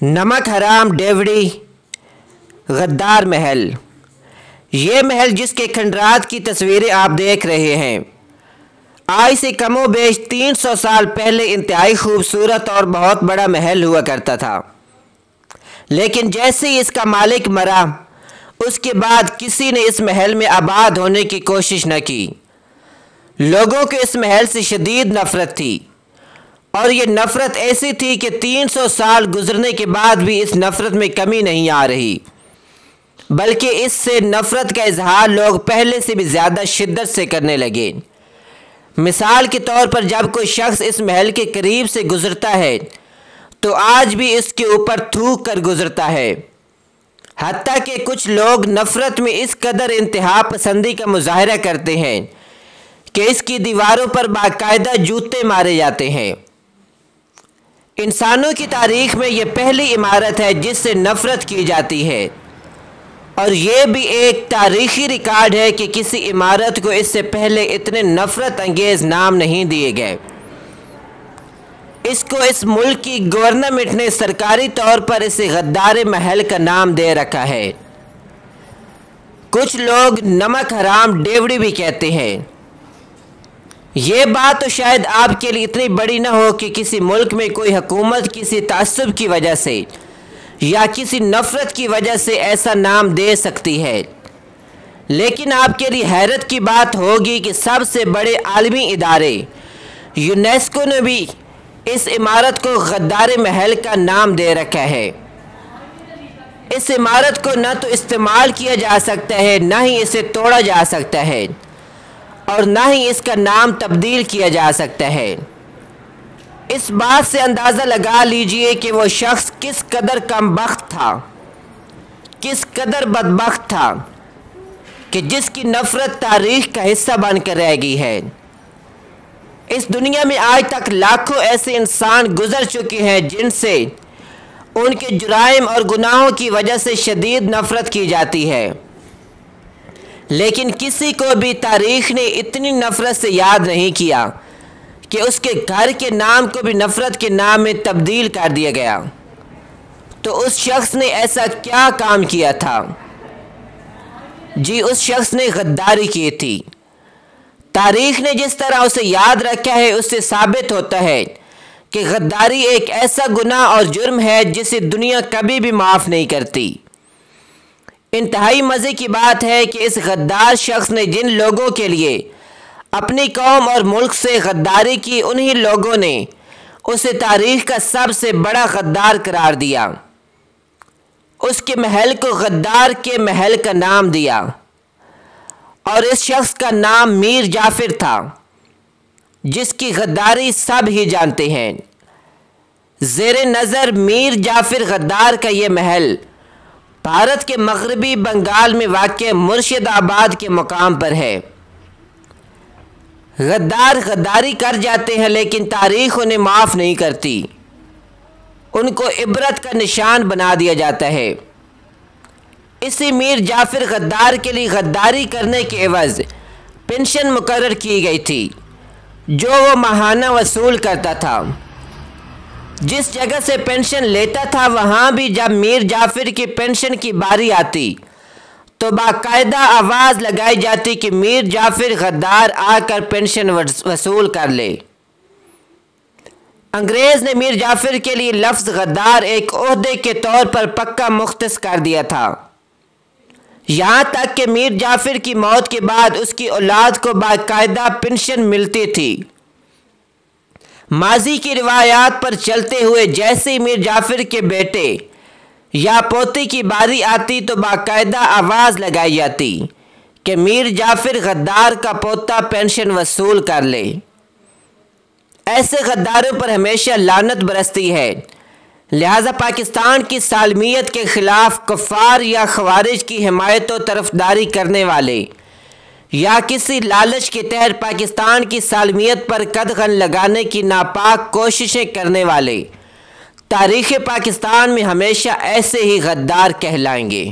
नमक हराम डेवढ़ी गद्दार महल। ये महल जिसके खंडरात की तस्वीरें आप देख रहे हैं, आज से कमोबेश 300 साल पहले इंतहाई खूबसूरत और बहुत बड़ा महल हुआ करता था। लेकिन जैसे ही इसका मालिक मरा, उसके बाद किसी ने इस महल में आबाद होने की कोशिश न की। लोगों को इस महल से शदीद नफ़रत थी, और ये नफ़रत ऐसी थी कि 300 साल गुजरने के बाद भी इस नफ़रत में कमी नहीं आ रही, बल्कि इससे नफ़रत का इजहार लोग पहले से भी ज़्यादा शिद्दत से करने लगे। मिसाल के तौर पर जब कोई शख्स इस महल के करीब से गुज़रता है तो आज भी इसके ऊपर थूक कर गुज़रता है। हत्ता कि कुछ लोग नफ़रत में इस कदर इंतहा पसंदी का मुजाहरा करते हैं कि इसकी दीवारों पर बाकायदा जूते मारे जाते हैं। इंसानों की तारीख़ में यह पहली इमारत है जिससे नफ़रत की जाती है, और ये भी एक तारीख़ी रिकॉर्ड है कि किसी इमारत को इससे पहले इतने नफ़रत अंगेज़ नाम नहीं दिए गए। इसको इस मुल्क की गवर्नमेंट ने सरकारी तौर पर इसे गद्दार महल का नाम दे रखा है। कुछ लोग नमक हराम डेवढ़ी भी कहते हैं। ये बात तो शायद आपके लिए इतनी बड़ी ना हो कि किसी मुल्क में कोई हुकूमत किसी तासुब की वजह से या किसी नफ़रत की वजह से ऐसा नाम दे सकती है, लेकिन आपके लिए हैरत की बात होगी कि सबसे बड़े आलमी इदारे यूनेस्को ने भी इस इमारत को गद्दार महल का नाम दे रखा है। इस इमारत को न तो इस्तेमाल किया जा सकता है, न ही इसे तोड़ा जा सकता है, और ना ही इसका नाम तब्दील किया जा सकता है। इस बात से अंदाज़ा लगा लीजिए कि वो शख्स किस कदर कमबख्त था, किस कदर बदबख्त था कि जिसकी नफ़रत तारीख़ का हिस्सा बनकर रह गई है। इस दुनिया में आज तक लाखों ऐसे इंसान गुज़र चुके हैं जिनसे उनके जुराइम और गुनाहों की वजह से शदीद नफ़रत की जाती है, लेकिन किसी को भी तारीख़ ने इतनी नफ़रत से याद नहीं किया कि उसके घर के नाम को भी नफ़रत के नाम में तब्दील कर दिया गया। तो उस शख्स ने ऐसा क्या काम किया था? जी, उस शख्स ने गद्दारी की थी। तारीख़ ने जिस तरह उसे याद रखा है, उससे साबित होता है कि गद्दारी एक ऐसा गुनाह और जुर्म है जिसे दुनिया कभी भी माफ़ नहीं करती। इंतहाई मज़े की बात है कि इस गद्दार शख्स ने जिन लोगों के लिए अपनी कौम और मुल्क से गद्दारी की, उन्हीं लोगों ने उसे तारीख़ का सबसे बड़ा गद्दार करार दिया। उसके महल को गद्दार के महल का नाम दिया, और इस शख्स का नाम मीर जाफ़िर था, जिसकी गद्दारी सब ही जानते हैं। ज़ेरे नज़र मीर जाफ़िर गद्दार का ये महल भारत के मगरबी बंगाल में वाक़ मुर्शिदाबाद के मुकाम पर है। गद्दार गद्दारी कर जाते हैं, लेकिन तारीख़ उन्हें माफ़ नहीं करती, उनको इबरत का निशान बना दिया जाता है। इसी मीर जाफ़िर गद्दार के लिए गद्दारी करने के एवज़ पेंशन मुकर्रर की गई थी, जो वो माहाना वसूल करता था। जिस जगह से पेंशन लेता था, वहाँ भी जब मीर जाफ़िर की पेंशन की बारी आती तो बाकायदा आवाज़ लगाई जाती कि मीर जाफ़िर गद्दार आकर पेंशन वसूल कर ले। अंग्रेज़ ने मीर जाफ़िर के लिए लफ्ज़ गद्दार एक ओहदे के तौर पर पक्का मुख्तस कर दिया था, यहाँ तक कि मीर जाफ़िर की मौत के बाद उसकी औलाद को बाकायदा पेंशन मिलती थी। माजी की रिवायात पर चलते हुए जैसे ही मीर जाफ़िर के बेटे या पोते की बारी आती तो बाकायदा आवाज़ लगाई जाती कि मीर जाफ़िर गद्दार का पोता पेंशन वसूल कर ले। ऐसे गद्दारों पर हमेशा लानत बरसती है, लिहाजा पाकिस्तान की सालमियत के ख़िलाफ़ कुफ़ार या ख़वारिज की हिमायत और तरफदारी करने वाले या किसी लालच के तहत पाकिस्तान की सालमियत पर कदगन लगाने की नापाक कोशिशें करने वाले तारीख़ पाकिस्तान में हमेशा ऐसे ही गद्दार कहलाएंगे।